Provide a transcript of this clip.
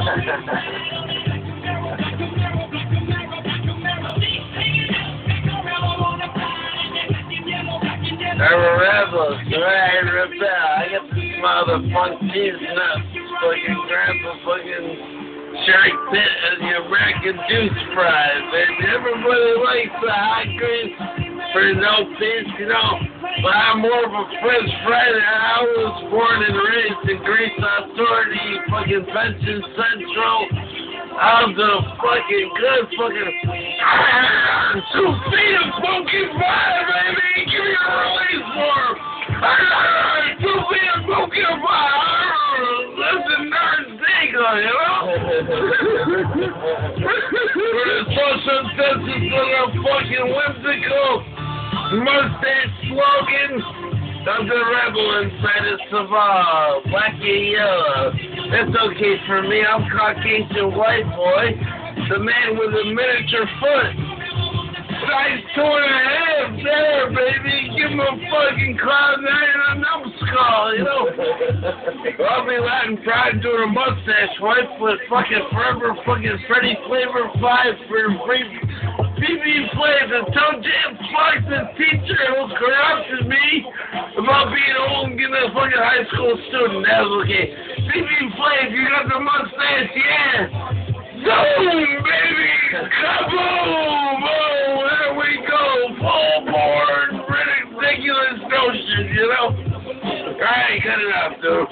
I'm a rebel, so I rebel. I got the smell of the funk cheese nuts. Fucking grandpa fucking shark pit and the American juice fries, baby. Everybody likes the hot grease for no piece, you know. But I'm more of a French fry. I was born and raised in Greece Authority, fucking Pension Central. I'm the fucking good fucking 2 feet of funky fire, baby. Give me a release for 2 feet of funky fire. Listen, nerd Ziegler, you know? For the social justice for the fucking whimsical mustache slogan of the rebel inside of Savannah, black and yellow. That's okay for me. I'm Caucasian white boy, the man with a miniature foot. Size 2.5 there, baby. Give him a fucking cloud 9 and a numbskull, you know? I'll be Latin pride doing a mustache wipe with fucking forever fucking Freddy Flavor 5 for free. BB Flav, the toe jam fuck the teacher who corrupted me about being old and getting a fucking high school student. That was okay. BB Flav, you got the mustache, yeah. Boom, baby! Kaboom! Oh, there we go. Full board, ridiculous notion, you know? Alright, cut it off, dude.